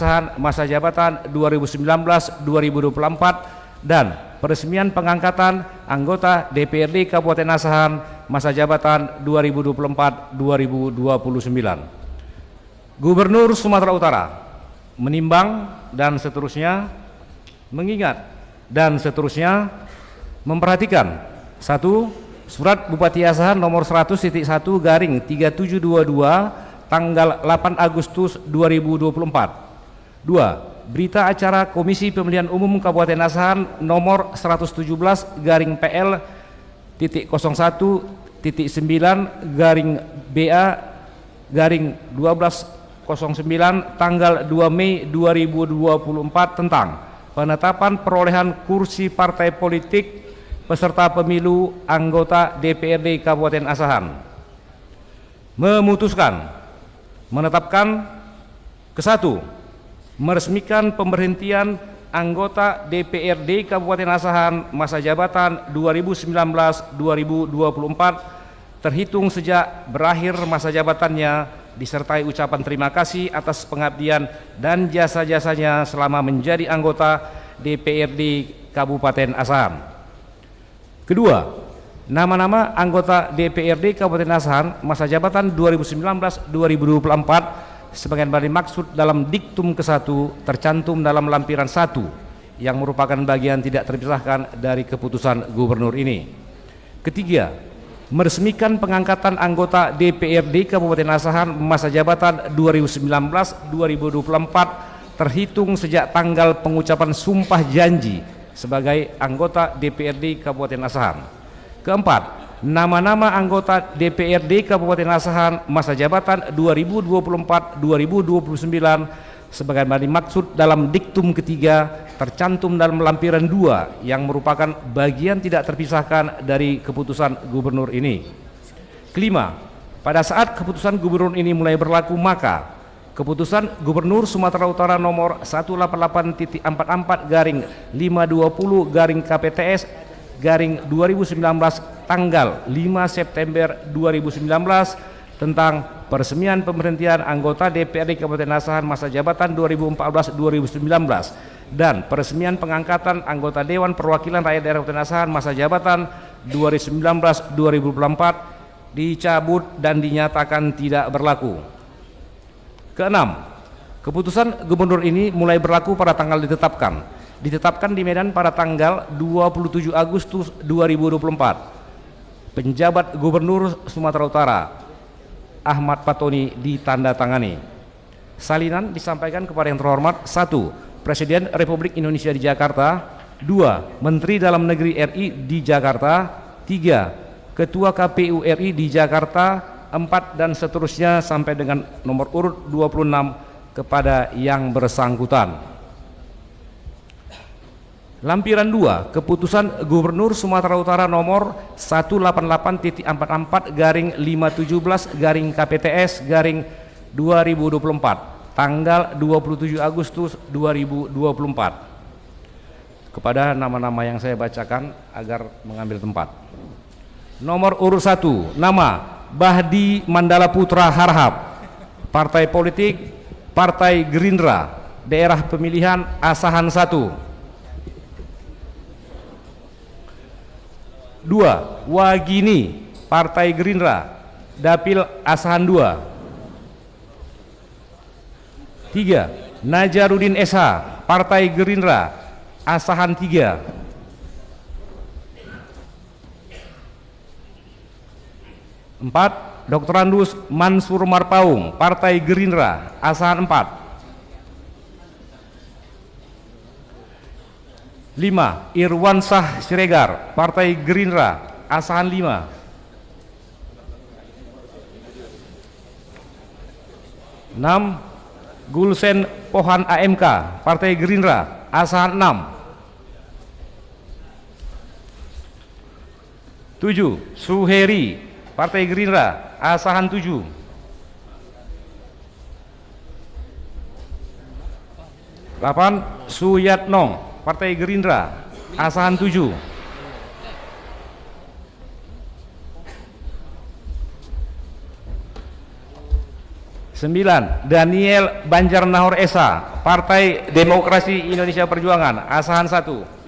Asahan masa jabatan 2019-2024 dan peresmian pengangkatan anggota DPRD Kabupaten Asahan masa jabatan 2024-2029. Gubernur Sumatera Utara menimbang dan seterusnya, mengingat dan seterusnya, memperhatikan: 1. Surat Bupati Asahan nomor 100.1/3722 tanggal 8 Agustus 2024. 2. Berita acara Komisi Pemilihan Umum Kabupaten Asahan nomor 117/9/BA/1209 tanggal 2 Mei 2024 tentang penetapan perolehan kursi partai politik peserta pemilu anggota DPRD Kabupaten Asahan. Memutuskan menetapkan: ke-1, meresmikan pemberhentian anggota DPRD Kabupaten Asahan masa jabatan 2019-2024 terhitung sejak berakhir masa jabatannya, disertai ucapan terima kasih atas pengabdian dan jasa-jasanya selama menjadi anggota DPRD Kabupaten Asahan. Kedua, nama-nama anggota DPRD Kabupaten Asahan masa jabatan 2019-2024 sebagaimana dimaksud dalam diktum ke-1 tercantum dalam lampiran 1 yang merupakan bagian tidak terpisahkan dari keputusan gubernur ini. Ketiga, meresmikan pengangkatan anggota DPRD Kabupaten Asahan masa jabatan 2019-2024 terhitung sejak tanggal pengucapan sumpah janji sebagai anggota DPRD Kabupaten Asahan. Keempat, nama-nama anggota DPRD Kabupaten Asahan masa jabatan 2024-2029 sebagaimana dimaksud dalam diktum ketiga tercantum dalam lampiran 2 yang merupakan bagian tidak terpisahkan dari keputusan gubernur ini. Kelima, pada saat keputusan gubernur ini mulai berlaku, maka keputusan Gubernur Sumatera Utara nomor 188.44/520/KPTS/2019 tanggal 5 September 2019 tentang peresmian pemberhentian anggota DPRD Kabupaten Asahan masa jabatan 2014-2019 dan peresmian pengangkatan anggota Dewan Perwakilan Rakyat Daerah Kabupaten Asahan masa jabatan 2019-2024 dicabut dan dinyatakan tidak berlaku. Keenam, keputusan gubernur ini mulai berlaku pada tanggal ditetapkan di Medan pada tanggal 27 Agustus 2024. Penjabat Gubernur Sumatera Utara Ahmad Fatoni ditandatangani. Salinan disampaikan kepada yang terhormat: 1. Presiden Republik Indonesia di Jakarta. 2. Menteri Dalam Negeri RI di Jakarta. 3. Ketua KPU RI di Jakarta. 4 dan seterusnya sampai dengan nomor urut 26 kepada yang bersangkutan. Lampiran 2, keputusan Gubernur Sumatera Utara nomor 188.4/517/KPTS/2024 tanggal 27 Agustus 2024. Kepada nama-nama yang saya bacakan agar mengambil tempat. Nomor urut 1, nama Bahdi Mandala Putra Harhab, Partai Politik Partai Gerindra, Daerah Pemilihan Asahan 1. 2. Wagini, Partai Gerindra, Dapil Asahan 2. 3. Najarudin SH, Partai Gerindra, Asahan 3. 4. Dr. Andus Mansur Marpaung, Partai Gerindra, Asahan 4. 5. Irwan Shah Siregar, Partai Gerindra, Asahan 5. 6. Gulsen Pohan AMK, Partai Gerindra, Asahan 6. 7. Suheri, Partai Gerindra, Asahan 7. 8. Suyatnong, Partai Gerindra, Asahan 7. 9. 9. Daniel Banjarnahor Esa, Partai Demokrasi Indonesia Perjuangan, Asahan 1.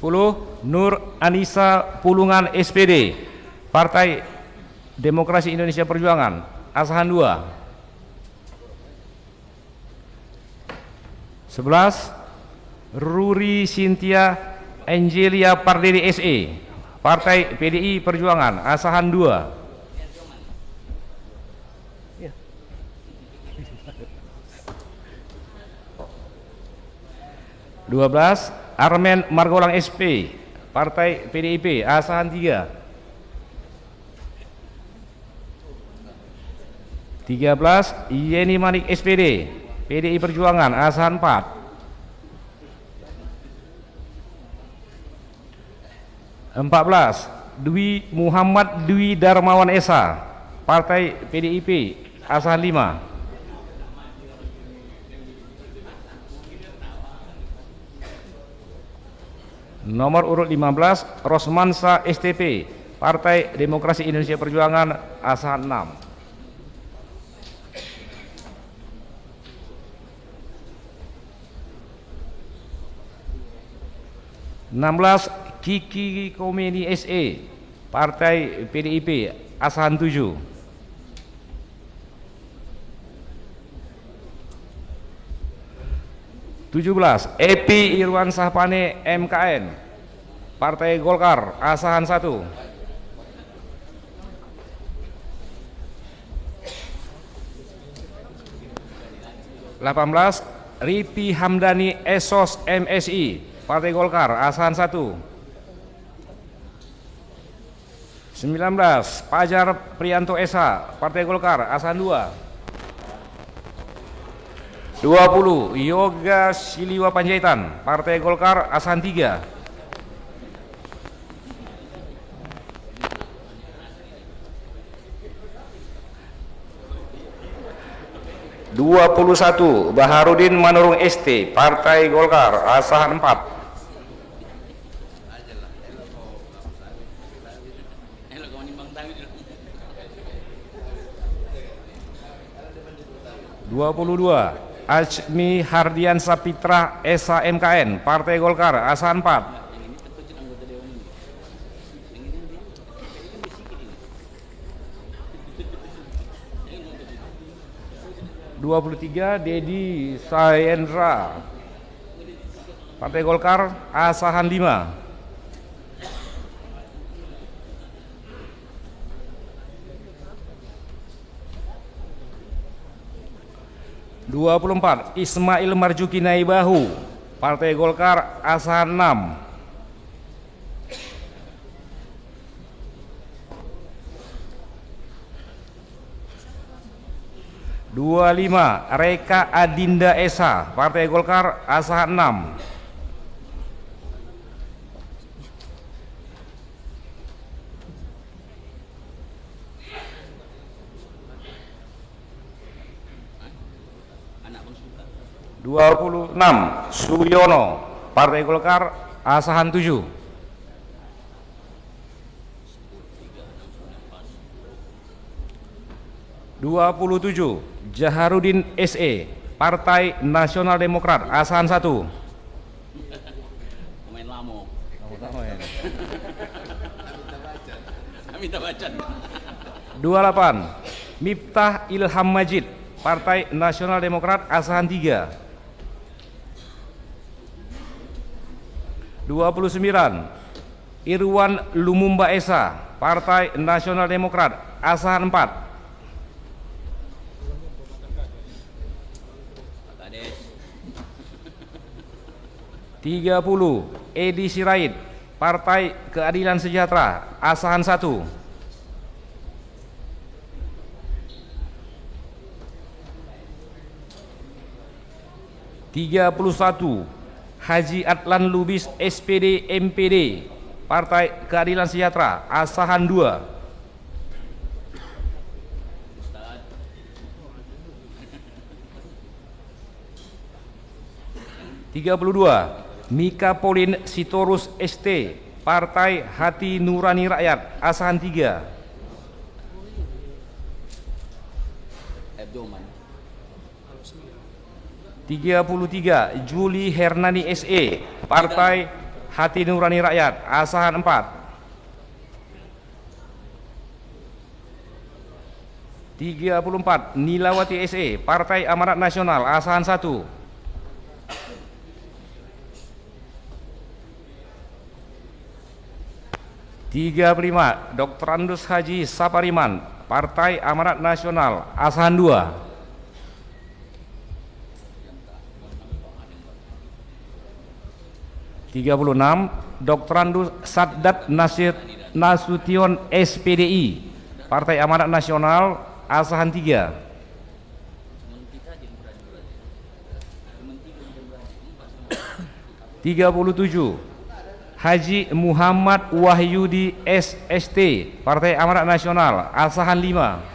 10. Nur Anissa Pulungan SPD, Partai Demokrasi Indonesia Perjuangan, Asahan 2. 11. Ruri Cynthia Angelia Pardede SE, Partai PDI Perjuangan, Asahan 2. 12. Armen Margolang SP, Partai PDIP, Asahan 3. 13. Yeni Manik SPD, PDI Perjuangan, Asahan 4. 14. Dwi Muhammad Dwi Darmawan Esa, Partai PDIP, Asahan 5. 15. Rosmansa STP, Partai Demokrasi Indonesia Perjuangan, Asahan 6. 16. Kiki Komeni SE, Partai PDIP, Asahan 7. 17. Epi Irwan Sahpane MKN, Partai Golkar, Asahan 1. 18. Riti Hamdani Esos MSI, Partai Golkar, Asahan 1. 19. Pajar Prianto Esa, Partai Golkar, Asahan 2. 20. Yoga Siliwa Panjaitan, Partai Golkar, Asahan 3. 21. Baharudin Manurung ST, Partai Golkar, Asahan 4. 22. Ajmi Hardian Sapitra Esa MKN, Partai Golkar, Asahan 4. 23. Dedi Saendra, Partai Golkar, Asahan 5. 24. Ismail Marzuki Naibahu, Partai Golkar, Asahan 6. 25. Reka Adinda Esa, Partai Golkar, Asahan 6. 26. Suyono, Partai Golkar, Asahan 7. 27. Jaharudin SE, Partai Nasional Demokrat, Asahan 1. Pemain lamo. Minta baca. 28. Miftah Ilham Majid, Partai Nasional Demokrat, Asahan 3. 29. Irwan Lumumba Esa, Partai Nasional Demokrat, Asahan 4. 30. Edi Sirait, Partai Keadilan Sejahtera, Asahan 1. 31. Haji Adlan Lubis SPD MPD, Partai Keadilan Sejahtera, Asahan 2. 32. Mika Polin Sitorus ST, Partai Hati Nurani Rakyat Asahan 3. Abdomen. 33 Juli Hernani SE, Partai Hati Nurani Rakyat Asahan 4. 34 Nilawati SE, Partai Amanat Nasional Asahan 1. 35 Dr. Andus Haji Sapariman, Partai Amanat Nasional Asahan 2. 36 Dr. Andus Sadat Nasution SPDI, Partai Amanat Nasional Asahan 3. 37 Haji Muhammad Wahyudi SST, Partai Amanat Nasional Asahan 5.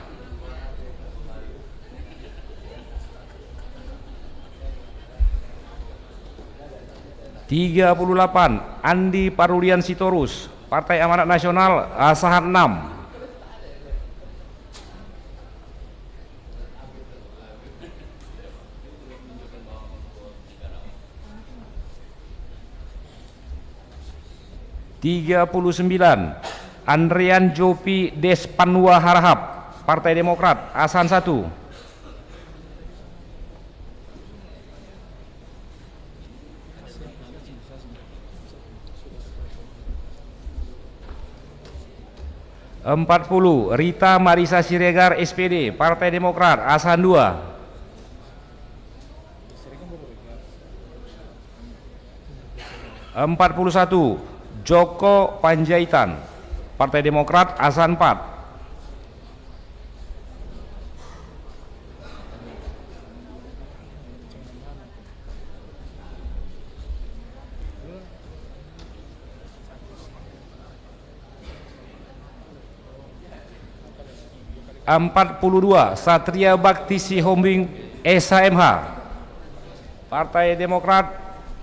38 Andi Parulian Sitorus, Partai Amanat Nasional Asahan 6. 39 Andrian Jopi Despanua Harahap, Partai Demokrat Asahan 1. 40 Rita Marisa Siregar SPD, Partai Demokrat Asahan 2. 41 Joko Panjaitan, Partai Demokrat Asahan 4. 42 Satria Bakti Sihombing SHMH, Partai Demokrat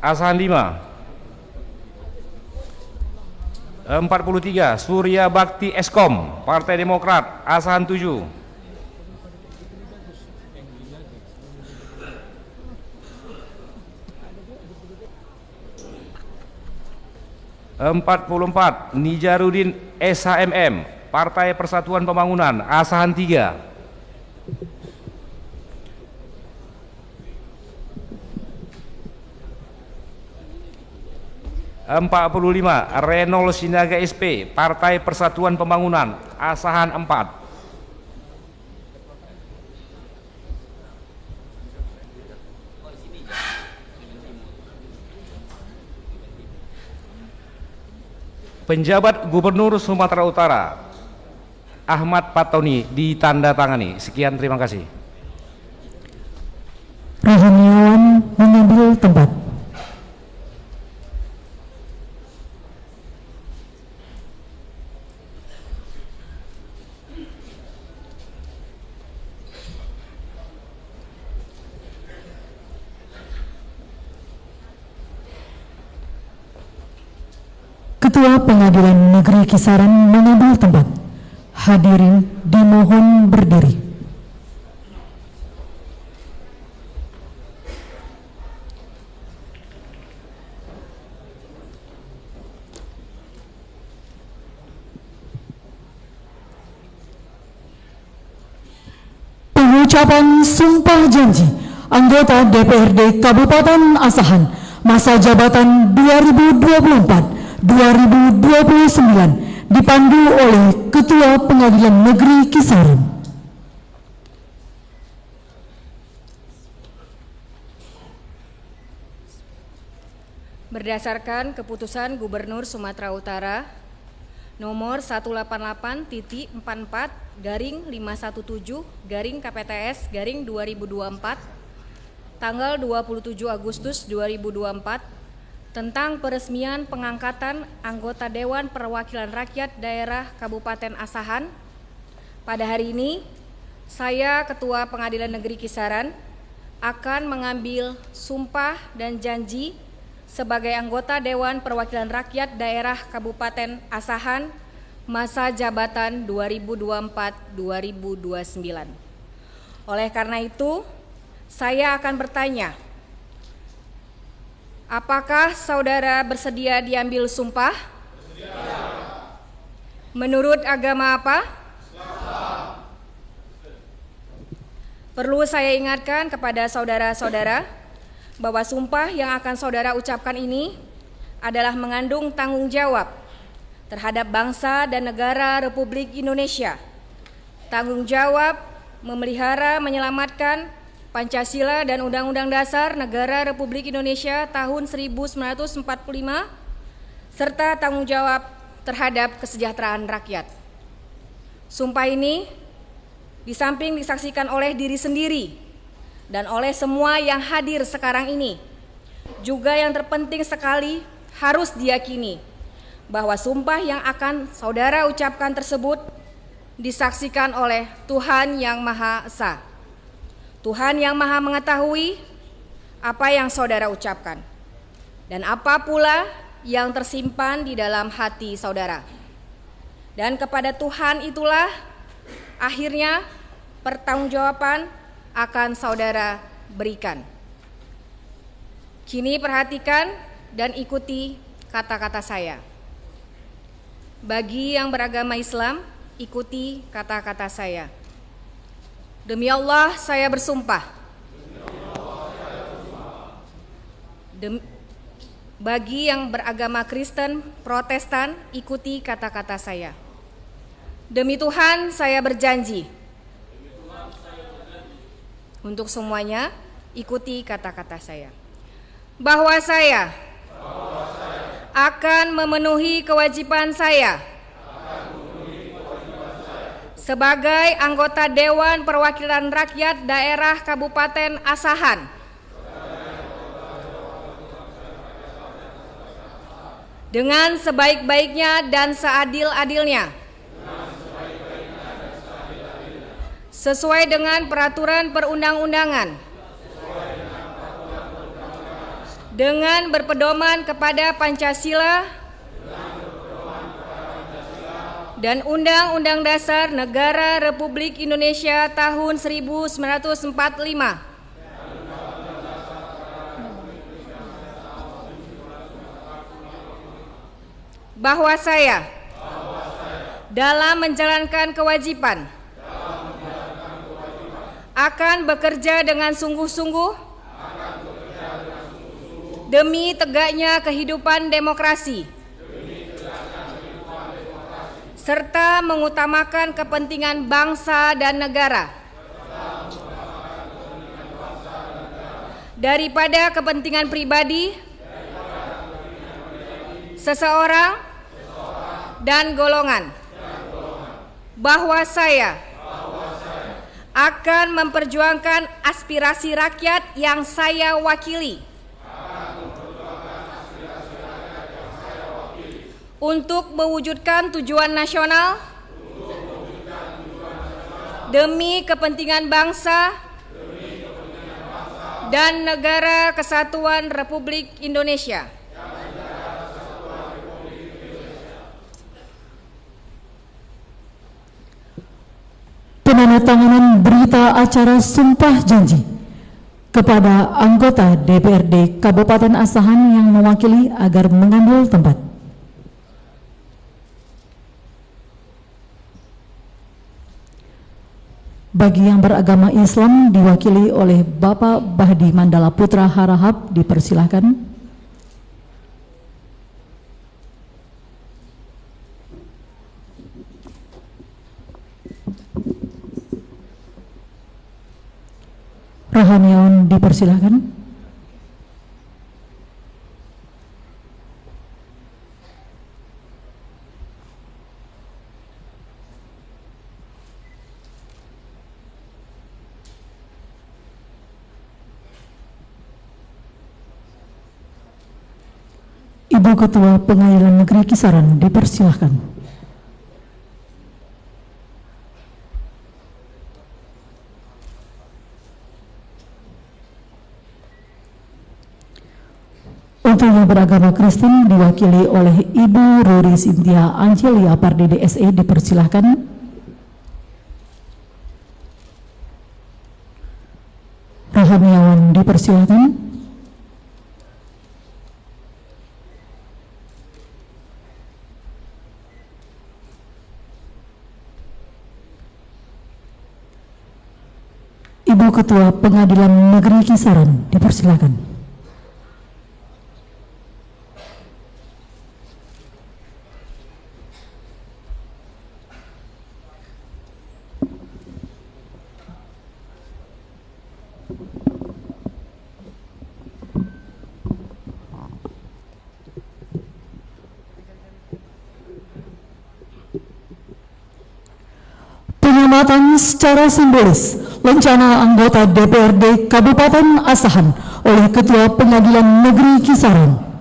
Asahan 5. 43 Surya Bakti Eskom, Partai Demokrat Asahan 7. 44 Nijarudin SHMM, Partai Persatuan Pembangunan Asahan 3. 45 Renol Sinaga SP, Partai Persatuan Pembangunan Asahan 4. 4 Penjabat Gubernur Sumatera Utara Ahmad Patoni ditandatangani. Sekian, terima kasih. Rohaniawan mengambil tempat. Ketua Pengadilan Negeri Kisaran mengambil tempat. Hadirin dimohon berdiri. Pengucapan sumpah janji anggota DPRD Kabupaten Asahan masa jabatan 2024-2029 dipandu oleh Ketua Pengadilan Negeri Kisaran. Berdasarkan Keputusan Gubernur Sumatera Utara nomor 188-44/517/KPTS/2024 tanggal 27 Agustus 2024 tentang peresmian pengangkatan anggota Dewan Perwakilan Rakyat Daerah Kabupaten Asahan. Pada hari ini, saya Ketua Pengadilan Negeri Kisaran akan mengambil sumpah dan janji sebagai anggota Dewan Perwakilan Rakyat Daerah Kabupaten Asahan masa jabatan 2024-2029. Oleh karena itu, saya akan bertanya, apakah saudara bersedia diambil sumpah? Menurut agama apa? Perlu saya ingatkan kepada saudara-saudara bahwa sumpah yang akan saudara ucapkan ini adalah mengandung tanggung jawab terhadap bangsa dan negara Republik Indonesia. Tanggung jawab memelihara, menyelamatkan Pancasila dan Undang-Undang Dasar Negara Republik Indonesia tahun 1945 serta tanggung jawab terhadap kesejahteraan rakyat. Sumpah ini di samping disaksikan oleh diri sendiri dan oleh semua yang hadir sekarang ini, juga yang terpenting sekali harus diyakini bahwa sumpah yang akan saudara ucapkan tersebut disaksikan oleh Tuhan Yang Maha Esa. Tuhan Yang Maha mengetahui apa yang saudara ucapkan dan apa pula yang tersimpan di dalam hati saudara. Dan kepada Tuhan itulah akhirnya pertanggungjawaban akan saudara berikan. Kini perhatikan dan ikuti kata-kata saya. Bagi yang beragama Islam, ikuti kata-kata saya. Demi Allah, saya bersumpah. Bagi yang beragama Kristen, Protestan, ikuti kata-kata saya. Demi Tuhan, saya berjanji. Untuk semuanya, ikuti kata-kata saya. Bahwa saya akan memenuhi kewajiban saya sebagai anggota Dewan Perwakilan Rakyat Daerah Kabupaten Asahan dengan sebaik-baiknya dan seadil-adilnya, sesuai dengan peraturan perundang-undangan, dengan berpedoman kepada Pancasila dan Undang-Undang Dasar Negara Republik Indonesia tahun 1945, bahwa saya dalam menjalankan kewajiban akan bekerja dengan sungguh-sungguh demi tegaknya kehidupan demokrasi serta mengutamakan kepentingan bangsa dan negara daripada kepentingan pribadi seseorang dan golongan, bahwa saya akan memperjuangkan aspirasi rakyat yang saya wakili untuk mewujudkan tujuan nasional demi kepentingan bangsa dan negara kesatuan Republik Indonesia. Penandatanganan berita acara sumpah janji kepada anggota DPRD Kabupaten Asahan yang mewakili agar mengambil tempat. Bagi yang beragama Islam diwakili oleh Bapak Bahdi Mandala Putra Harahap, dipersilahkan. Rohaniawan, dipersilahkan. Ibu Ketua Pengadilan Negeri Kisaran, dipersilahkan. Untuk Sekutu yang beragama Kristen diwakili oleh Ibu Ruri Cynthia Angelia Pardede SE dipersilahkan. Rohaniawan dipersilahkan. Ibu Ketua Pengadilan Negeri Kisaran dipersilakan. Penyelamatan secara simbolis rencana anggota DPRD Kabupaten Asahan oleh Ketua Pengadilan Negeri Kisaran.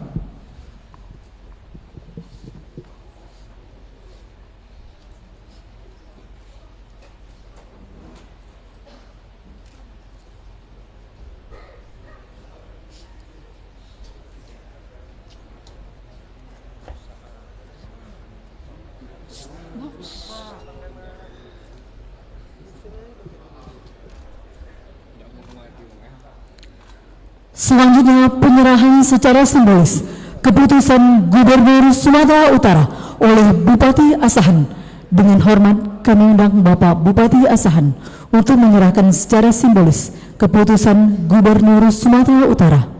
Selanjutnya penyerahan secara simbolis keputusan Gubernur Sumatera Utara oleh Bupati Asahan. Dengan hormat kami undang Bapak Bupati Asahan untuk menyerahkan secara simbolis keputusan Gubernur Sumatera Utara.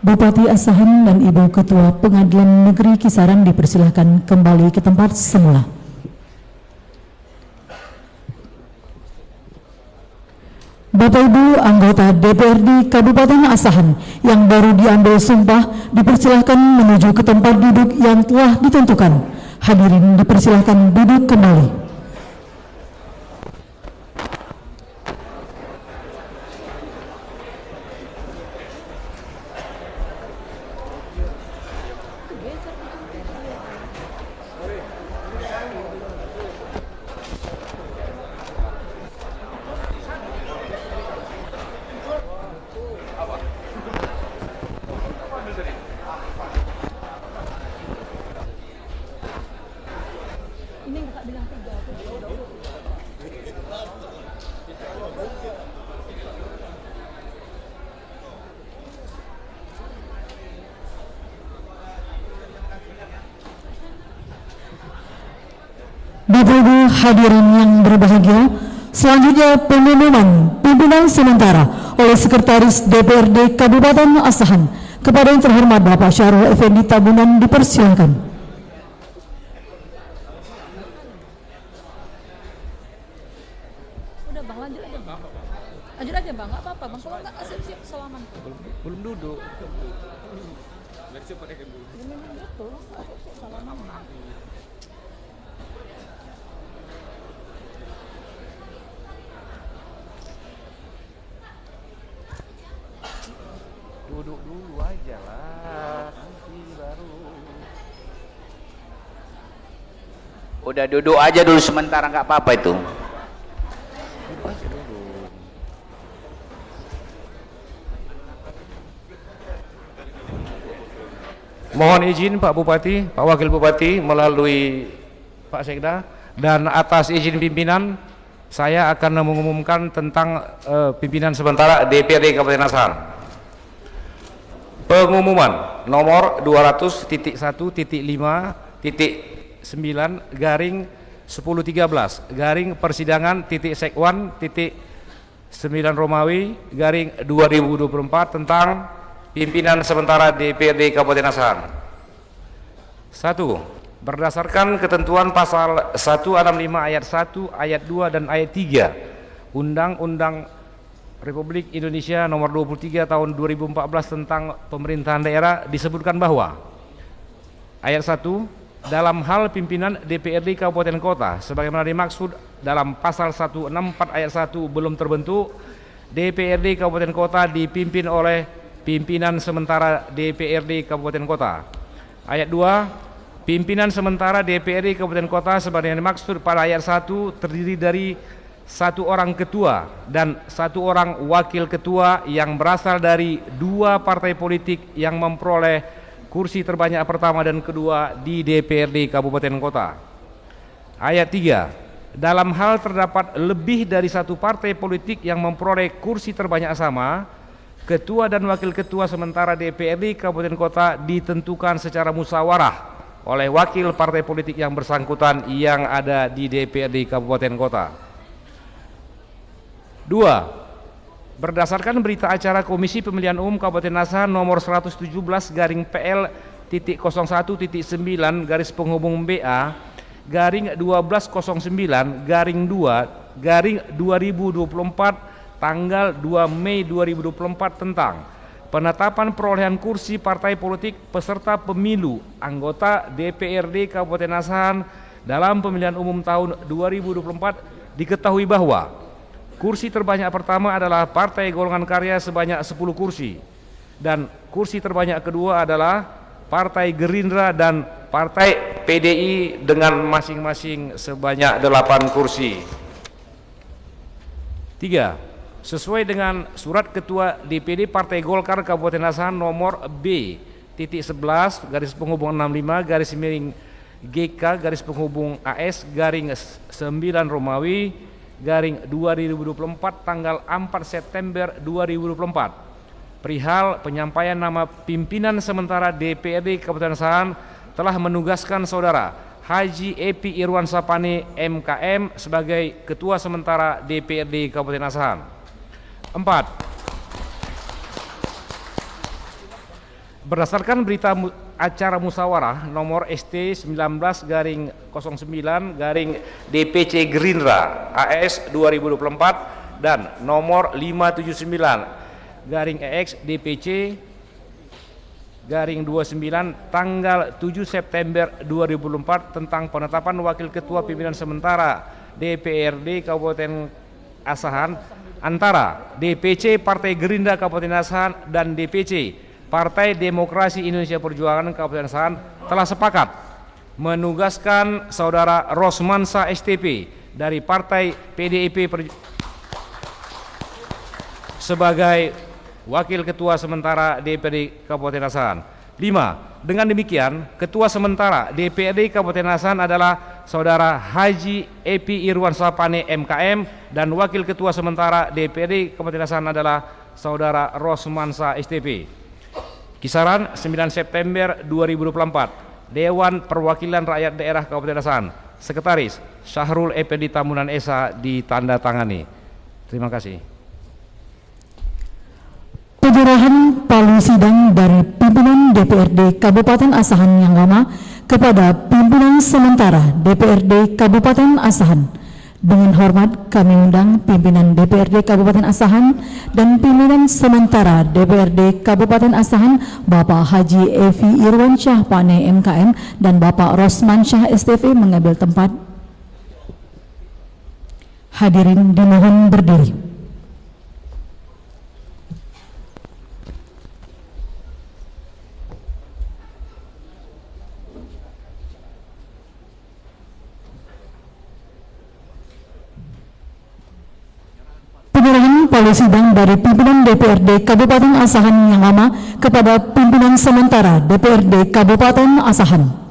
Bupati Asahan dan Ibu Ketua Pengadilan Negeri Kisaran dipersilahkan kembali ke tempat semula. Bapak Ibu anggota DPRD Kabupaten Asahan yang baru diambil sumpah dipersilahkan menuju ke tempat duduk yang telah ditentukan. Hadirin dipersilahkan duduk kembali. Bapak Ibu hadirin yang berbahagia, selanjutnya pengumuman pimpinan sementara oleh Sekretaris DPRD Kabupaten Asahan kepada yang terhormat Bapak Syahrul Effendi Tabunan dipersilakan. Udah Bang, lanjut aja Bang. Lanjut aja Bang, nggak apa-apa Bang. Kalau nggak siap-siap salaman. Belum duduk. Biar cepat ya dulu. Memang betul, nggak siap-siap salaman. Duduk dulu aja lah, nanti baru. Udah duduk aja dulu sementara, nggak apa-apa itu. Duduk aja dulu. Mohon izin Pak Bupati, Pak Wakil Bupati melalui Pak Sekda, dan atas izin pimpinan saya akan mengumumkan tentang pimpinan sementara DPRD Kabupaten Asahan. Pengumuman nomor 200.5.10-persidangan/Sekwan.9 tentang pimpinan sementara DPRD Kabupaten Asahan. 1. Berdasarkan ketentuan pasal 165 ayat 1, ayat 2 dan ayat 3 Undang-Undang Republik Indonesia nomor 23 tahun 2014 tentang pemerintahan daerah, disebutkan bahwa ayat 1, dalam hal pimpinan DPRD Kabupaten Kota sebagaimana dimaksud dalam pasal 164 ayat 1 belum terbentuk, DPRD Kabupaten Kota dipimpin oleh pimpinan sementara DPRD Kabupaten Kota. Ayat 2, pimpinan sementara DPRD Kabupaten Kota sebagaimana dimaksud pada ayat 1 terdiri dari 1 orang ketua dan 1 orang wakil ketua yang berasal dari 2 partai politik yang memperoleh kursi terbanyak pertama dan kedua di DPRD Kabupaten Kota. Ayat 3, dalam hal terdapat lebih dari 1 partai politik yang memperoleh kursi terbanyak sama, ketua dan wakil ketua sementara DPRD Kabupaten Kota ditentukan secara musyawarah oleh wakil partai politik yang bersangkutan yang ada di DPRD Kabupaten Kota. 2. Berdasarkan berita acara Komisi Pemilihan Umum Kabupaten Asahan nomor 117/TIT/1209/2/2024 tanggal 2 Mei 2024 tentang penetapan perolehan kursi partai politik peserta pemilu anggota DPRD Kabupaten Asahan dalam pemilihan umum tahun 2024 diketahui bahwa kursi terbanyak pertama adalah Partai Golongan Karya sebanyak 10 kursi dan kursi terbanyak kedua adalah Partai Gerindra dan Partai PDI dengan masing-masing sebanyak 8 kursi. 3. Sesuai dengan surat Ketua DPD Partai Golkar Kabupaten Asahan nomor B.65/65/GK/AS/9 Romawi /2024 tanggal 4 September 2024 perihal penyampaian nama pimpinan sementara DPRD Kabupaten Asahan telah menugaskan Saudara Haji Epi Irwan Sapane MKM sebagai Ketua Sementara DPRD Kabupaten Asahan. 4. Berdasarkan berita acara musyawarah nomor ST19/09/DPC Gerindra AS 2024 dan nomor 579/EX DPC /29 tanggal 7 September 2024 tentang penetapan wakil ketua pimpinan sementara DPRD Kabupaten Asahan antara DPC Partai Gerindra Kabupaten Asahan dan DPC Partai Demokrasi Indonesia Perjuangan Kabupaten Asahan telah sepakat menugaskan Saudara Rosmansyah STP dari Partai PDIP sebagai Wakil Ketua Sementara DPRD Kabupaten Asahan. 5. Dengan demikian, Ketua Sementara DPRD Kabupaten Asahan adalah Saudara Haji Epi Irwan Sapane MKM dan Wakil Ketua Sementara DPRD Kabupaten Asahan adalah Saudara Rosmansyah STP. Kisaran 9 September 2024, Dewan Perwakilan Rakyat Daerah Kabupaten Asahan, Sekretaris Syahrul Effendi Tamunan Esa ditandatangani. Terima kasih. Penyerahan palu sidang dari pimpinan DPRD Kabupaten Asahan yang lama kepada pimpinan sementara DPRD Kabupaten Asahan. Dengan hormat kami undang pimpinan DPRD Kabupaten Asahan dan pimpinan sementara DPRD Kabupaten Asahan Bapak Haji Evi Irwan Syahpane MKM dan Bapak Rosmansyah STV mengambil tempat. Hadirin dimohon berdiri. Penyerahan palu sidang dari pimpinan DPRD Kabupaten Asahan yang lama kepada pimpinan sementara DPRD Kabupaten Asahan.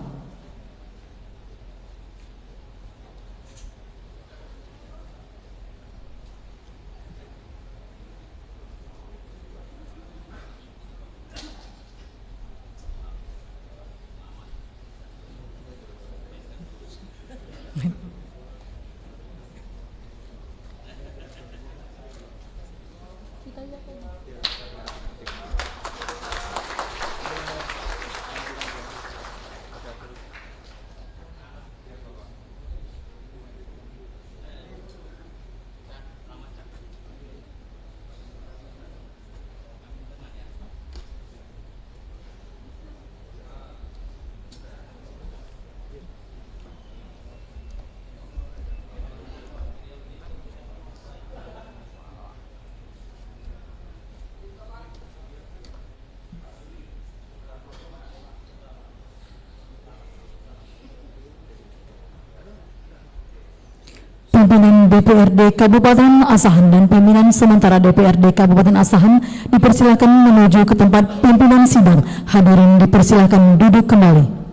pimpinan DPRD Kabupaten Asahan dan pimpinan sementara DPRD Kabupaten Asahan dipersilakan menuju ke tempat pimpinan sidang. Hadirin dipersilakan duduk kembali.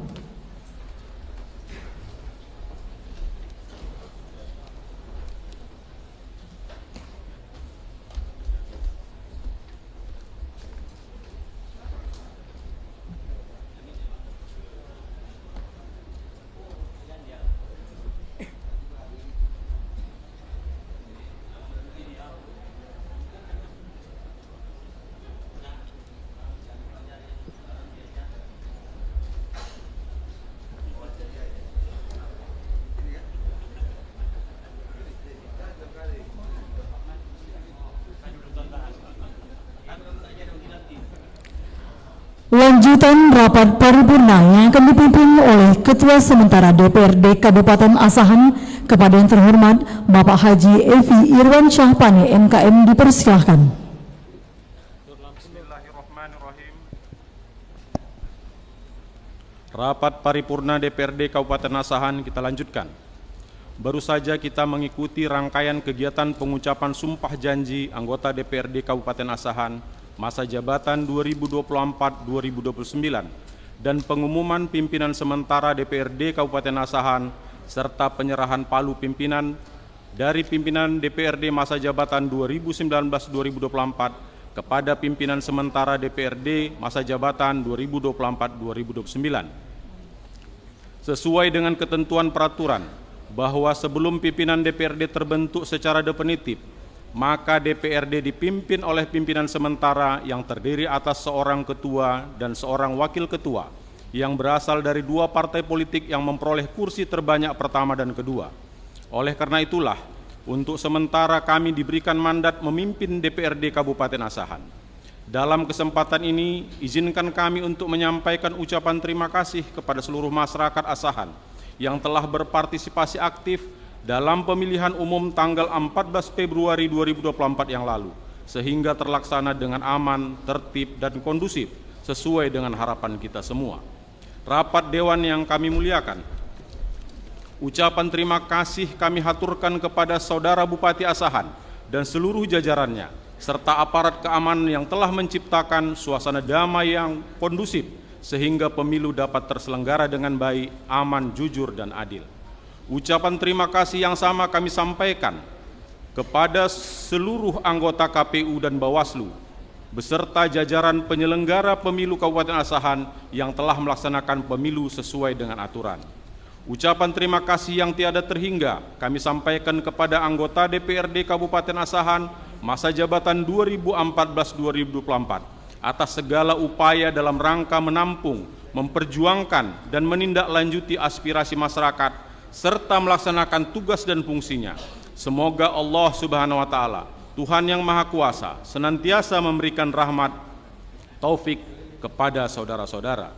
Lanjutan rapat paripurna yang akan dipimpin oleh Ketua Sementara DPRD Kabupaten Asahan kepada yang terhormat Bapak Haji Evi Irwan Syahpane MKM dipersilahkan. Bismillahirrahmanirrahim. Rapat paripurna DPRD Kabupaten Asahan kita lanjutkan. Baru saja kita mengikuti rangkaian kegiatan pengucapan sumpah janji anggota DPRD Kabupaten Asahan masa jabatan 2024-2029 dan pengumuman pimpinan sementara DPRD Kabupaten Asahan serta penyerahan palu pimpinan dari pimpinan DPRD masa jabatan 2019-2024 kepada pimpinan sementara DPRD masa jabatan 2024-2029. Sesuai dengan ketentuan peraturan bahwa sebelum pimpinan DPRD terbentuk secara definitif, maka DPRD dipimpin oleh pimpinan sementara yang terdiri atas seorang ketua dan seorang wakil ketua yang berasal dari dua partai politik yang memperoleh kursi terbanyak pertama dan kedua. Oleh karena itulah, untuk sementara kami diberikan mandat memimpin DPRD Kabupaten Asahan. Dalam kesempatan ini, izinkan kami untuk menyampaikan ucapan terima kasih kepada seluruh masyarakat Asahan yang telah berpartisipasi aktif dalam pemilihan umum tanggal 14 Februari 2024 yang lalu, sehingga terlaksana dengan aman, tertib, dan kondusif sesuai dengan harapan kita semua. Rapat Dewan yang kami muliakan, ucapan terima kasih kami haturkan kepada Saudara Bupati Asahan dan seluruh jajarannya, serta aparat keamanan yang telah menciptakan suasana damai yang kondusif, sehingga pemilu dapat terselenggara dengan baik, aman, jujur, dan adil. Ucapan terima kasih yang sama kami sampaikan kepada seluruh anggota KPU dan Bawaslu beserta jajaran penyelenggara pemilu Kabupaten Asahan yang telah melaksanakan pemilu sesuai dengan aturan. Ucapan terima kasih yang tiada terhingga kami sampaikan kepada anggota DPRD Kabupaten Asahan masa jabatan 2014-2024 atas segala upaya dalam rangka menampung, memperjuangkan, dan menindaklanjuti aspirasi masyarakat serta melaksanakan tugas dan fungsinya. Semoga Allah Subhanahu wa Ta'ala, Tuhan yang Maha Kuasa, senantiasa memberikan rahmat taufik kepada saudara-saudara.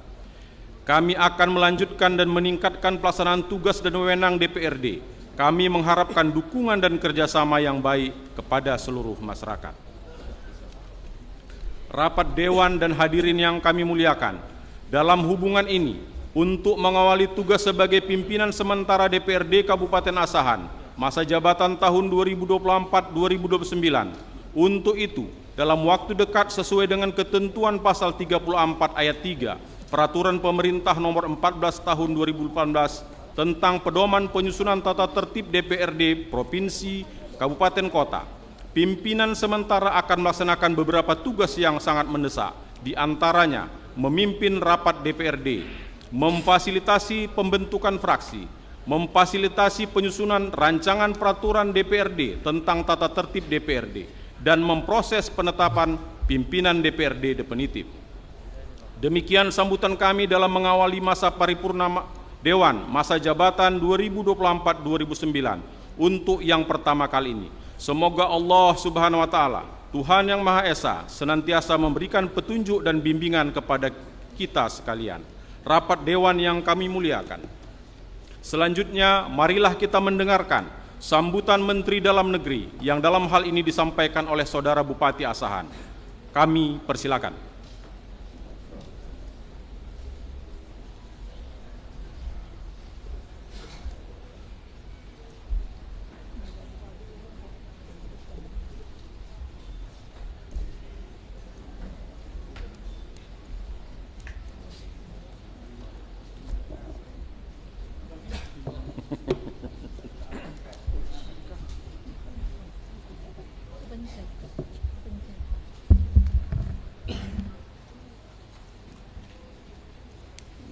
Kami akan melanjutkan dan meningkatkan pelaksanaan tugas dan wewenang DPRD. Kami mengharapkan dukungan dan kerjasama yang baik kepada seluruh masyarakat. Rapat Dewan dan hadirin yang kami muliakan, dalam hubungan ini, untuk mengawali tugas sebagai pimpinan sementara DPRD Kabupaten Asahan masa jabatan tahun 2024-2029. Untuk itu, dalam waktu dekat sesuai dengan ketentuan pasal 34 ayat 3 Peraturan Pemerintah Nomor 14 Tahun 2018 tentang pedoman penyusunan tata tertib DPRD Provinsi, Kabupaten, Kota, pimpinan sementara akan melaksanakan beberapa tugas yang sangat mendesak, di antaranya memimpin rapat DPRD, memfasilitasi pembentukan fraksi, memfasilitasi penyusunan rancangan peraturan DPRD tentang tata tertib DPRD, dan memproses penetapan pimpinan DPRD definitif. Demikian sambutan kami dalam mengawali masa paripurna Dewan masa jabatan 2024-2029 untuk yang pertama kali ini. Semoga Allah Subhanahu wa Ta'ala, Tuhan yang Maha Esa, senantiasa memberikan petunjuk dan bimbingan kepada kita sekalian. Rapat Dewan yang kami muliakan, selanjutnya marilah kita mendengarkan sambutan Menteri Dalam Negeri yang dalam hal ini disampaikan oleh Saudara Bupati Asahan. Kami persilakan.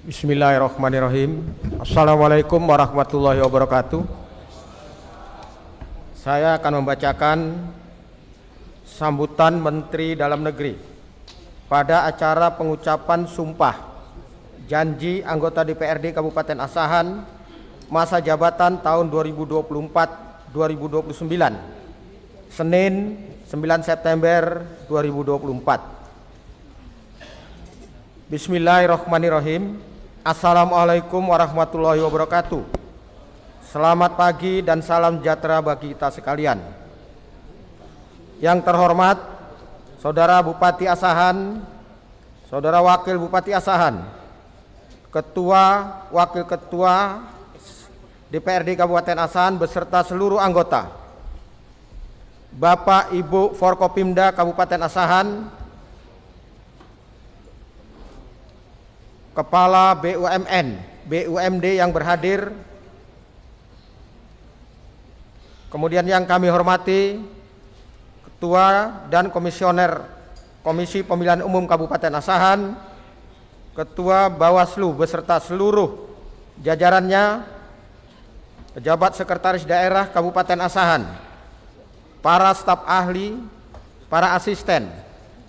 Bismillahirrahmanirrahim. Assalamualaikum warahmatullahi wabarakatuh. Saya akan membacakan sambutan Menteri Dalam Negeri pada acara pengucapan sumpah janji anggota DPRD Kabupaten Asahan masa jabatan tahun 2024-2029, Senin 9 September 2024. Bismillahirrahmanirrahim. Assalamualaikum warahmatullahi wabarakatuh. Selamat pagi dan salam sejahtera bagi kita sekalian. Yang terhormat Saudara Bupati Asahan, Saudara Wakil Bupati Asahan, Ketua, Wakil Ketua DPRD Kabupaten Asahan beserta seluruh anggota, Bapak Ibu Forkopimda Kabupaten Asahan, Kepala BUMN, BUMD yang berhadir, kemudian yang kami hormati Ketua dan Komisioner Komisi Pemilihan Umum Kabupaten Asahan, Ketua Bawaslu beserta seluruh jajarannya, pejabat sekretaris daerah Kabupaten Asahan, para staf ahli, para asisten,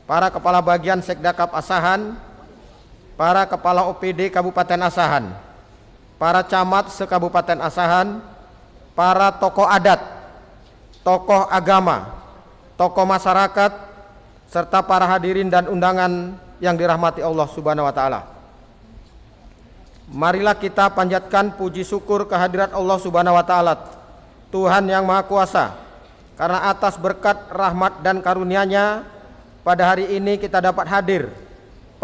para kepala bagian Sekdakap Asahan, para kepala OPD Kabupaten Asahan, para camat se-Kabupaten Asahan, para tokoh adat, tokoh agama, tokoh masyarakat, serta para hadirin dan undangan yang dirahmati Allah Subhanahu wa taala. Marilah kita panjatkan puji syukur kehadirat Allah Subhanahu wa taala, Tuhan yang Maha Kuasa, karena atas berkat rahmat dan karunia-Nya pada hari ini kita dapat hadir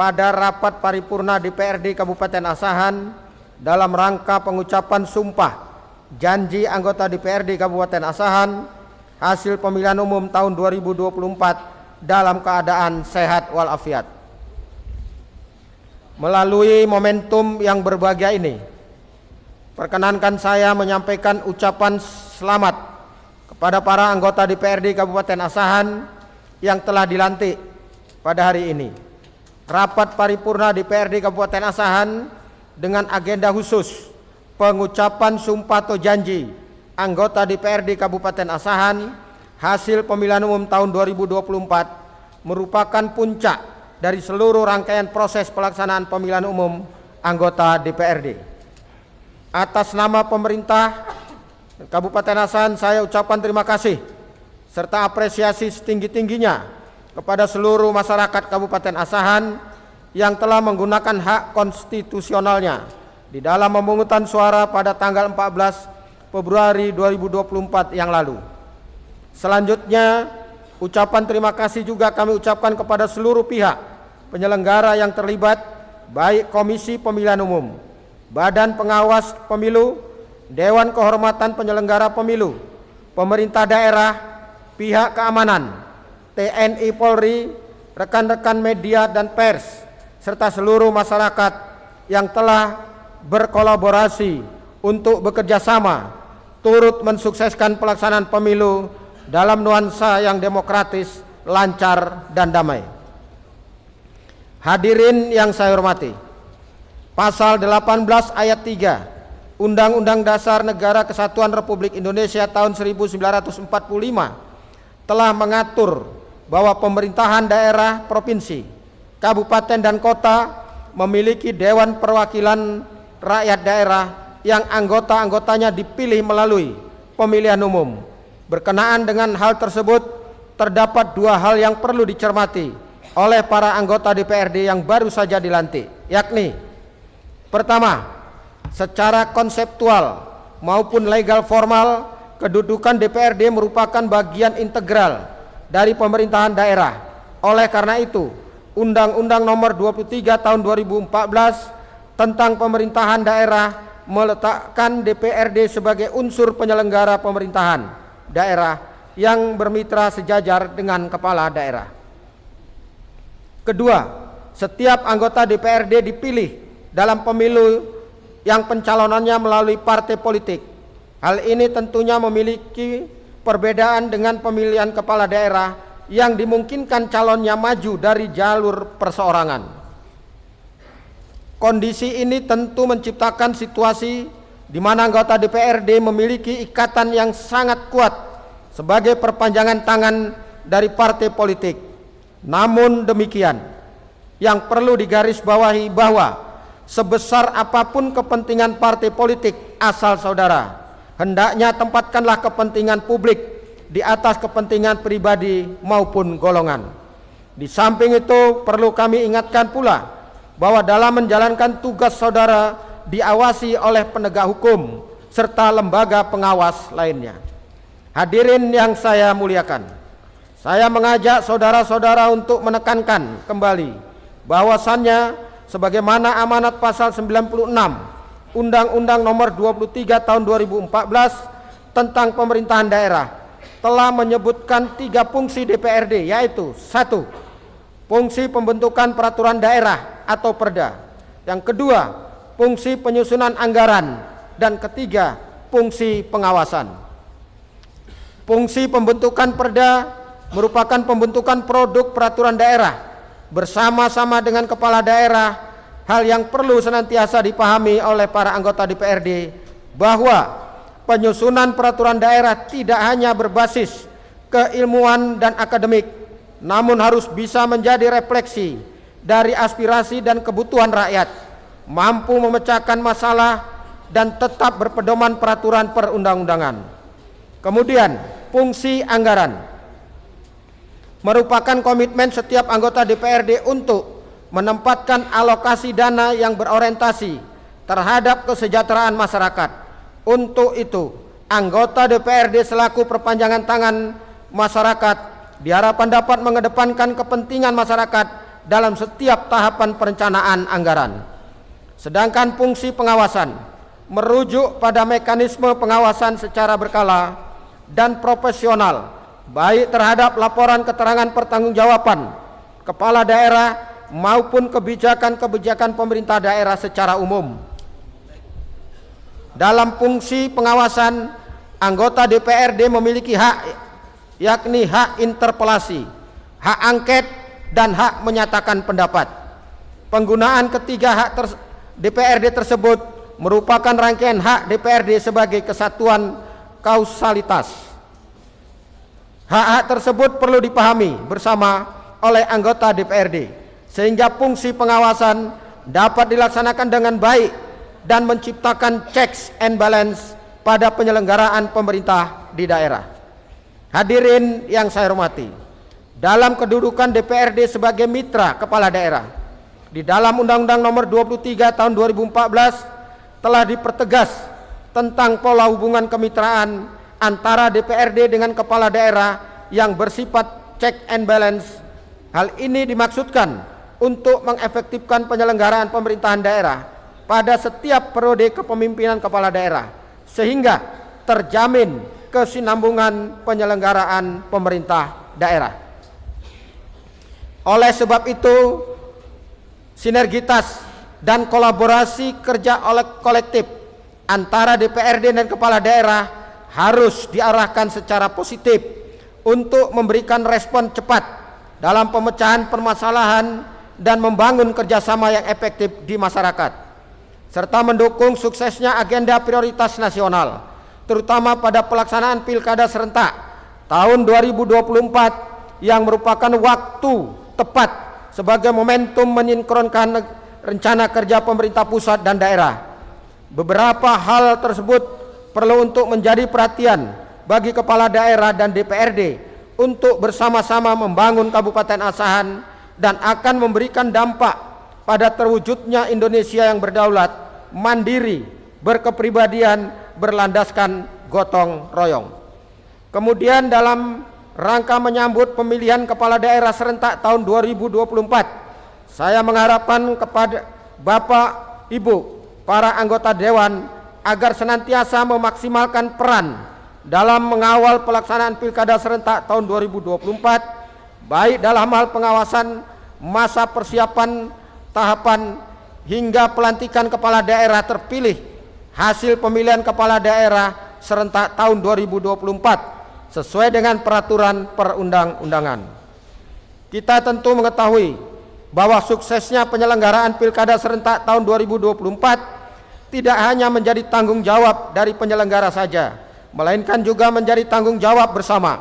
pada rapat paripurna DPRD Kabupaten Asahan dalam rangka pengucapan sumpah janji anggota DPRD Kabupaten Asahan hasil pemilihan umum tahun 2024 dalam keadaan sehat walafiat. Melalui momentum yang berbahagia ini, perkenankan saya menyampaikan ucapan selamat kepada para anggota DPRD Kabupaten Asahan yang telah dilantik pada hari ini. Rapat paripurna DPRD Kabupaten Asahan dengan agenda khusus pengucapan sumpah atau janji anggota DPRD Kabupaten Asahan hasil pemilihan umum tahun 2024 merupakan puncak dari seluruh rangkaian proses pelaksanaan pemilihan umum anggota DPRD. Atas nama pemerintah Kabupaten Asahan saya ucapkan terima kasih serta apresiasi setinggi-tingginya kepada seluruh masyarakat Kabupaten Asahan yang telah menggunakan hak konstitusionalnya di dalam pemungutan suara pada tanggal 14 Februari 2024 yang lalu. Selanjutnya, ucapan terima kasih juga kami ucapkan kepada seluruh pihak penyelenggara yang terlibat, baik Komisi Pemilihan Umum, Badan Pengawas Pemilu, Dewan Kehormatan Penyelenggara Pemilu, pemerintah daerah, pihak keamanan, TNI Polri, rekan-rekan media dan pers, serta seluruh masyarakat yang telah berkolaborasi untuk bekerja sama turut mensukseskan pelaksanaan pemilu dalam nuansa yang demokratis, lancar, dan damai. Hadirin yang saya hormati, Pasal 18 ayat 3 Undang-Undang Dasar Negara Kesatuan Republik Indonesia tahun 1945 telah mengatur bahwa pemerintahan daerah, provinsi, kabupaten, dan kota memiliki Dewan Perwakilan Rakyat Daerah yang anggota-anggotanya dipilih melalui pemilihan umum. Berkenaan dengan hal tersebut, terdapat dua hal yang perlu dicermati oleh para anggota DPRD yang baru saja dilantik, yakni pertama, secara konseptual maupun legal formal, kedudukan DPRD merupakan bagian integral dari pemerintahan daerah. Oleh karena itu, Undang-Undang Nomor 23 Tahun 2014 tentang pemerintahan daerah meletakkan DPRD sebagai unsur penyelenggara pemerintahan daerah yang bermitra sejajar dengan kepala daerah. Kedua, setiap anggota DPRD dipilih dalam pemilu yang pencalonannya melalui partai politik. Hal ini tentunya memiliki perbedaan dengan pemilihan kepala daerah yang dimungkinkan calonnya maju dari jalur perseorangan. Kondisi ini tentu menciptakan situasi di mana anggota DPRD memiliki ikatan yang sangat kuat sebagai perpanjangan tangan dari partai politik. Namun demikian, yang perlu digarisbawahi bahwa sebesar apapun kepentingan partai politik asal saudara, hendaknya tempatkanlah kepentingan publik di atas kepentingan pribadi maupun golongan. Di samping itu perlu kami ingatkan pula bahwa dalam menjalankan tugas saudara diawasi oleh penegak hukum serta lembaga pengawas lainnya. Hadirin yang saya muliakan, saya mengajak saudara-saudara untuk menekankan kembali bahwasannya sebagaimana amanat pasal 96 Undang-Undang Nomor 23 Tahun 2014 tentang pemerintahan daerah telah menyebutkan 3 fungsi DPRD, yaitu 1. Fungsi pembentukan peraturan daerah atau Perda. Yang kedua, fungsi penyusunan anggaran, dan ketiga, fungsi pengawasan. Fungsi pembentukan Perda merupakan pembentukan produk peraturan daerah bersama-sama dengan kepala daerah. Hal yang perlu senantiasa dipahami oleh para anggota DPRD bahwa penyusunan peraturan daerah tidak hanya berbasis keilmuan dan akademik, namun harus bisa menjadi refleksi dari aspirasi dan kebutuhan rakyat, mampu memecahkan masalah dan tetap berpedoman peraturan perundang-undangan. Kemudian, fungsi anggaran merupakan komitmen setiap anggota DPRD untuk menempatkan alokasi dana yang berorientasi terhadap kesejahteraan masyarakat. Untuk itu, anggota DPRD selaku perpanjangan tangan masyarakat diharapkan dapat mengedepankan kepentingan masyarakat dalam setiap tahapan perencanaan anggaran. Sedangkan fungsi pengawasan merujuk pada mekanisme pengawasan secara berkala dan profesional, baik terhadap laporan keterangan pertanggungjawaban kepala daerah maupun kebijakan-kebijakan pemerintah daerah secara umum. Dalam fungsi pengawasan, anggota DPRD memiliki hak, yakni hak interpelasi, hak angket, dan hak menyatakan pendapat. Penggunaan ketiga hak DPRD tersebut merupakan rangkaian hak DPRD sebagai kesatuan kausalitas. Hak-hak tersebut perlu dipahami bersama oleh anggota DPRD sehingga fungsi pengawasan dapat dilaksanakan dengan baik dan menciptakan checks and balance pada penyelenggaraan pemerintah di daerah. Hadirin yang saya hormati, dalam kedudukan DPRD sebagai mitra kepala daerah, di dalam Undang-Undang Nomor 23 Tahun 2014 telah dipertegas tentang pola hubungan kemitraan antara DPRD dengan kepala daerah yang bersifat check and balance. Hal ini dimaksudkan untuk mengefektifkan penyelenggaraan pemerintahan daerah pada setiap periode kepemimpinan kepala daerah, sehingga terjamin kesinambungan penyelenggaraan pemerintah daerah. Oleh sebab itu, sinergitas dan kolaborasi kerja oleh kolektif antara DPRD dan kepala daerah harus diarahkan secara positif untuk memberikan respon cepat dalam pemecahan permasalahan dan membangun kerjasama yang efektif di masyarakat, serta mendukung suksesnya agenda prioritas nasional, terutama pada pelaksanaan Pilkada serentak tahun 2024 yang merupakan waktu tepat sebagai momentum mensinkronkan rencana kerja pemerintah pusat dan daerah. Beberapa hal tersebut perlu untuk menjadi perhatian bagi kepala daerah dan DPRD untuk bersama-sama membangun Kabupaten Asahan dan akan memberikan dampak pada terwujudnya Indonesia yang berdaulat, mandiri, berkepribadian, berlandaskan gotong royong. Kemudian dalam rangka menyambut pemilihan kepala daerah serentak tahun 2024, saya mengharapkan kepada Bapak, Ibu, para anggota Dewan agar senantiasa memaksimalkan peran dalam mengawal pelaksanaan Pilkada serentak tahun 2024, baik dalam hal pengawasan, masa persiapan, tahapan, hingga pelantikan kepala daerah terpilih hasil pemilihan kepala daerah serentak tahun 2024 sesuai dengan peraturan perundang-undangan. Kita tentu mengetahui bahwa suksesnya penyelenggaraan Pilkada serentak tahun 2024 tidak hanya menjadi tanggung jawab dari penyelenggara saja, melainkan juga menjadi tanggung jawab bersama,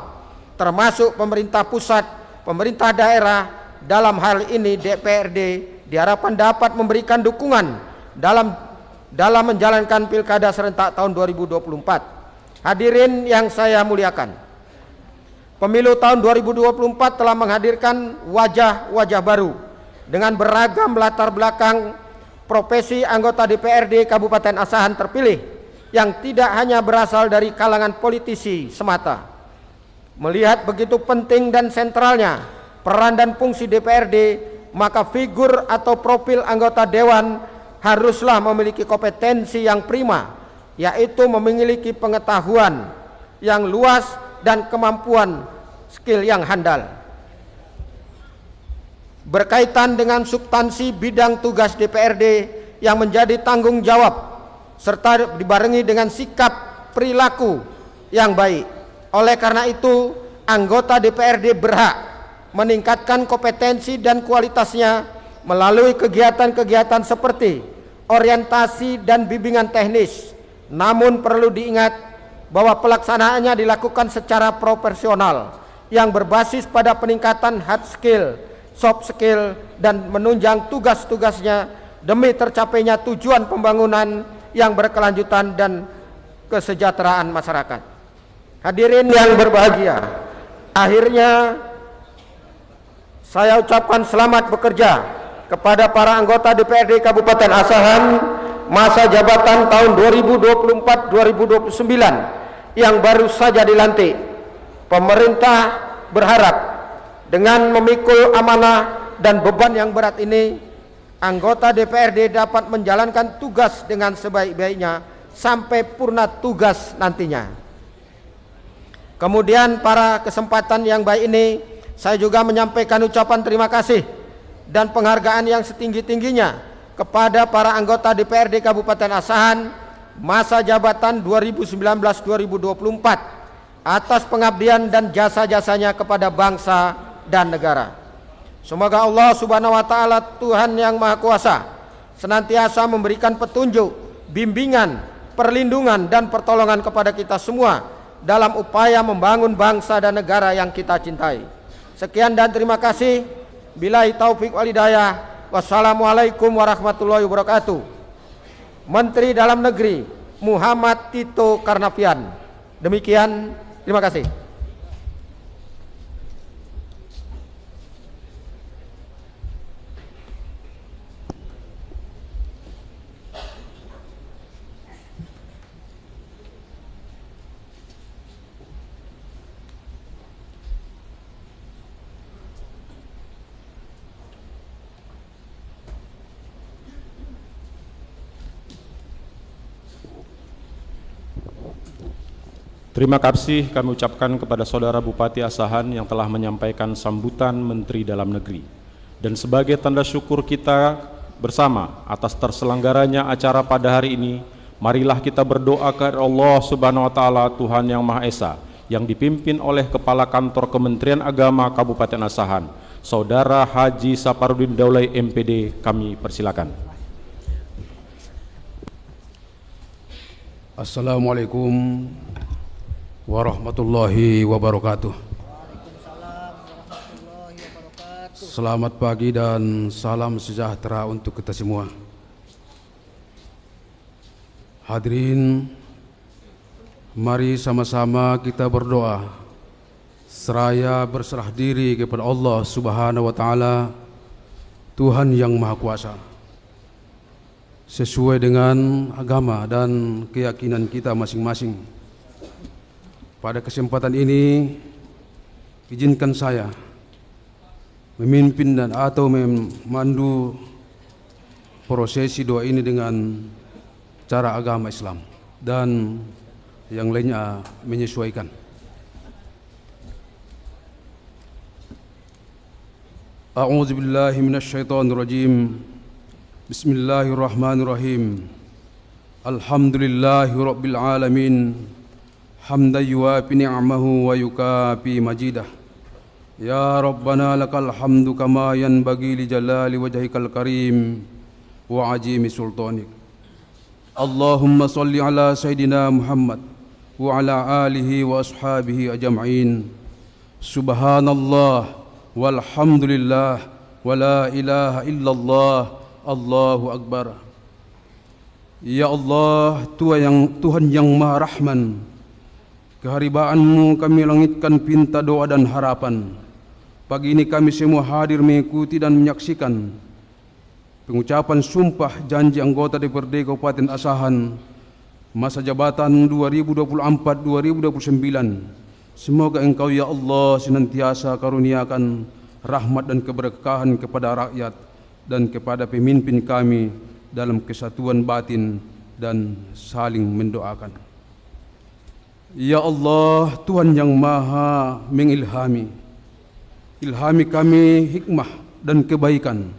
termasuk pemerintah pusat, pemerintah daerah. Dalam hal ini DPRD diharapkan dapat memberikan dukungan dalam menjalankan Pilkada serentak tahun 2024. Hadirin yang saya muliakan, pemilu tahun 2024 telah menghadirkan wajah-wajah baru dengan beragam latar belakang profesi anggota DPRD Kabupaten Asahan terpilih yang tidak hanya berasal dari kalangan politisi semata. Melihat begitu penting dan sentralnya peran dan fungsi DPRD, maka figur atau profil anggota dewan haruslah memiliki kompetensi yang prima, yaitu memiliki pengetahuan yang luas dan kemampuan skill yang handal. Berkaitan dengan substansi bidang tugas DPRD yang menjadi tanggung jawab serta dibarengi dengan sikap perilaku yang baik. Oleh karena itu, anggota DPRD berhak meningkatkan kompetensi dan kualitasnya melalui kegiatan-kegiatan seperti orientasi dan bimbingan teknis. Namun perlu diingat bahwa pelaksanaannya dilakukan secara proporsional yang berbasis pada peningkatan hard skill, soft skill, dan menunjang tugas-tugasnya demi tercapainya tujuan pembangunan yang berkelanjutan dan kesejahteraan masyarakat. Hadirin yang berbahagia, akhirnya saya ucapkan selamat bekerja kepada para anggota DPRD Kabupaten Asahan masa jabatan tahun 2024-2029 yang baru saja dilantik. Pemerintah berharap dengan memikul amanah dan beban yang berat ini, anggota DPRD dapat menjalankan tugas dengan sebaik-baiknya sampai purna tugas nantinya. Kemudian pada kesempatan yang baik ini, saya juga menyampaikan ucapan terima kasih dan penghargaan yang setinggi-tingginya kepada para anggota DPRD Kabupaten Asahan masa jabatan 2019-2024 atas pengabdian dan jasa-jasanya kepada bangsa dan negara. Semoga Allah Subhanahu wa taala, Tuhan yang Maha Kuasa, senantiasa memberikan petunjuk, bimbingan, perlindungan dan pertolongan kepada kita semua dalam upaya membangun bangsa dan negara yang kita cintai. Sekian dan terima kasih. Billahi taufik wal hidayah. Wassalamualaikum warahmatullahi wabarakatuh. Menteri Dalam Negeri Muhammad Tito Karnavian. Demikian, terima kasih. Terima kasih kami ucapkan kepada Saudara Bupati Asahan yang telah menyampaikan sambutan Menteri Dalam Negeri. Dan sebagai tanda syukur kita bersama atas terselenggaranya acara pada hari ini, marilah kita berdoa kepada Allah Subhanahu wa taala, Tuhan yang Maha Esa, yang dipimpin oleh Kepala Kantor Kementerian Agama Kabupaten Asahan, Saudara Haji Saparudin Daulay MPD. Kami persilakan. Assalamualaikum warahmatullahi wabarakatuh. Selamat pagi dan salam sejahtera untuk kita semua. Hadirin, mari sama-sama kita berdoa seraya berserah diri kepada Allah Subhanahu wa taala, Tuhan yang Maha Kuasa, sesuai dengan agama dan keyakinan kita masing-masing. Pada kesempatan ini, izinkan saya memimpin dan atau memandu prosesi doa ini dengan cara agama Islam dan yang lainnya menyesuaikan. A'udzu billahi minasyaitonir rajim. Bismillahirrahmanirrahim. Alhamdulillahi rabbil alamin. Hamdan yuwafi ni'amahu wa yukafi majidah. Ya Rabbana lakal hamdu kama yanbaghi li jalali wajhikal karim wa ajimi sultanik. Allahumma salli ala Sayyidina Muhammad wa ala alihi wa ashabihi ajma'in. Subhanallah walhamdulillah wa la ilaha illallah, Allahu Akbar. Ya Allah, Tuhan yang Maha Rahman, keharibaanmu kami langitkan pinta doa dan harapan. Pagi ini kami semua hadir mengikuti dan menyaksikan pengucapan sumpah janji anggota DPRD Kabupaten Asahan masa jabatan 2024-2029. Semoga Engkau ya Allah senantiasa karuniakan rahmat dan keberkahan kepada rakyat dan kepada pemimpin kami dalam kesatuan batin dan saling mendoakan. Ya Allah, Tuhan yang Maha mengilhami, ilhami kami hikmah dan kebaikan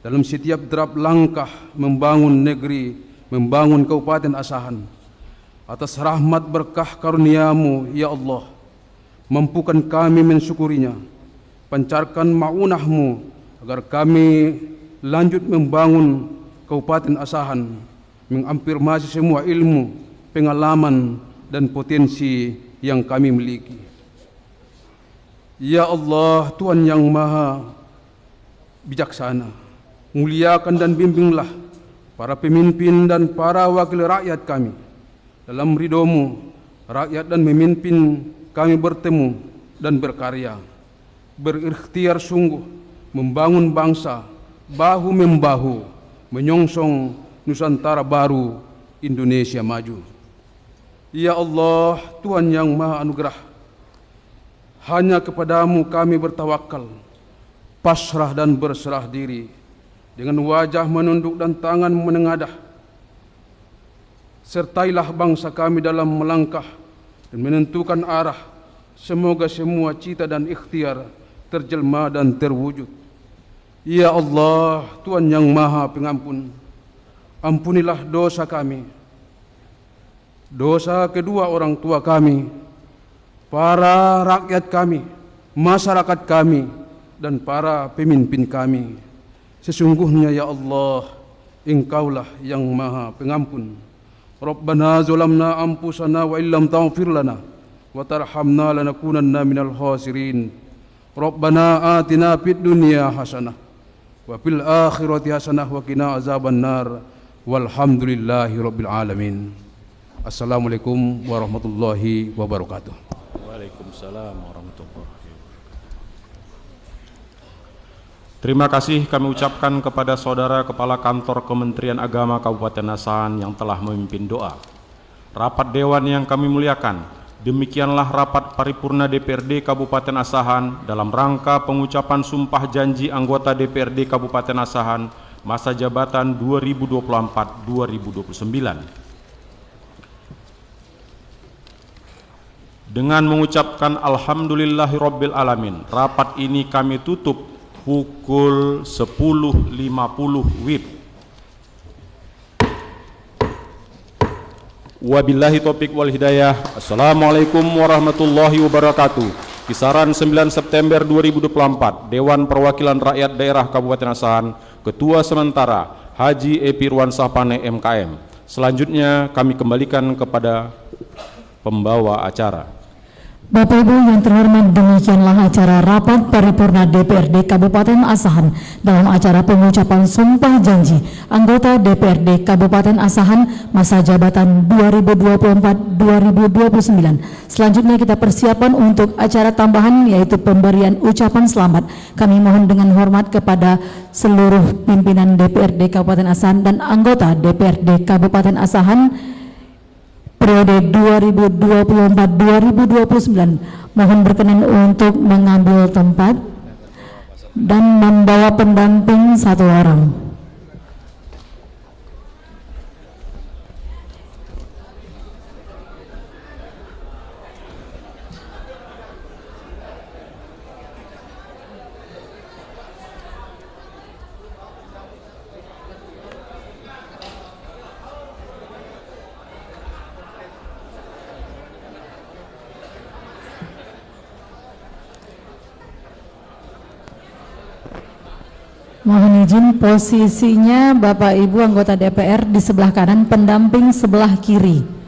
dalam setiap derap langkah membangun negeri, membangun Kabupaten Asahan. Atas rahmat berkah karunia-Mu, ya Allah, mampukan kami mensyukurinya. Pancarkan ma'unah-Mu agar kami lanjut membangun Kabupaten Asahan, mengafirmasi semua ilmu, pengalaman, dan potensi yang kami miliki. Ya Allah, Tuhan yang Maha bijaksana, muliakan dan bimbinglah para pemimpin dan para wakil rakyat kami. Dalam ridho-Mu, rakyat dan pemimpin kami bertemu dan berkarya, berikhtiar sungguh, membangun bangsa, bahu-membahu, menyongsong Nusantara baru, Indonesia maju. Ya Allah, Tuhan yang Maha Anugerah, hanya kepadamu kami bertawakal, pasrah dan berserah diri, dengan wajah menunduk dan tangan menengadah. Sertailah bangsa kami dalam melangkah dan menentukan arah. Semoga semua cita dan ikhtiar terjelma dan terwujud. Ya Allah, Tuhan yang Maha Pengampun, ampunilah dosa kami, dosa kedua orang tua kami, para rakyat kami, masyarakat kami, dan para pemimpin kami. Sesungguhnya ya Allah, Engkaulah yang Maha Pengampun. Rabbana zalamna anfusana wa illam taghfir lana wa tarhamna lanakunanna minal khasirin. Rabbana atina fid dunya hasanah wa fil akhirati hasanah wa qina azabannar. Walhamdulillahi rabbil alamin. Assalamualaikum warahmatullahi wabarakatuh. Waalaikumsalam warahmatullahi wabarakatuh. Terima kasih kami ucapkan kepada Saudara Kepala Kantor Kementerian Agama Kabupaten Asahan yang telah memimpin doa. Rapat Dewan yang kami muliakan, demikianlah rapat paripurna DPRD Kabupaten Asahan dalam rangka pengucapan sumpah janji anggota DPRD Kabupaten Asahan masa jabatan 2024-2029. Dengan mengucapkan Alhamdulillahirabbil alamin, rapat ini kami tutup pukul 10.50 WIB. Wabillahi taufik wal hidayah. Assalamualaikum warahmatullahi wabarakatuh. Kisaran 9 September 2024, Dewan Perwakilan Rakyat Daerah Kabupaten Asahan, Ketua Sementara Haji Epi Ruwansah Pane MKM. Selanjutnya kami kembalikan kepada pembawa acara. Bapak Ibu yang terhormat, demikianlah acara rapat paripurna DPRD Kabupaten Asahan dalam acara pengucapan sumpah janji anggota DPRD Kabupaten Asahan masa jabatan 2024-2029. Selanjutnya kita persiapan untuk acara tambahan, yaitu pemberian ucapan selamat. Kami mohon dengan hormat kepada seluruh pimpinan DPRD Kabupaten Asahan dan anggota DPRD Kabupaten Asahan periode 2024-2029, mohon berkenan untuk mengambil tempat dan membawa pendamping satu orang. Mohon izin, posisinya Bapak Ibu anggota DPR di sebelah kanan, pendamping sebelah kiri.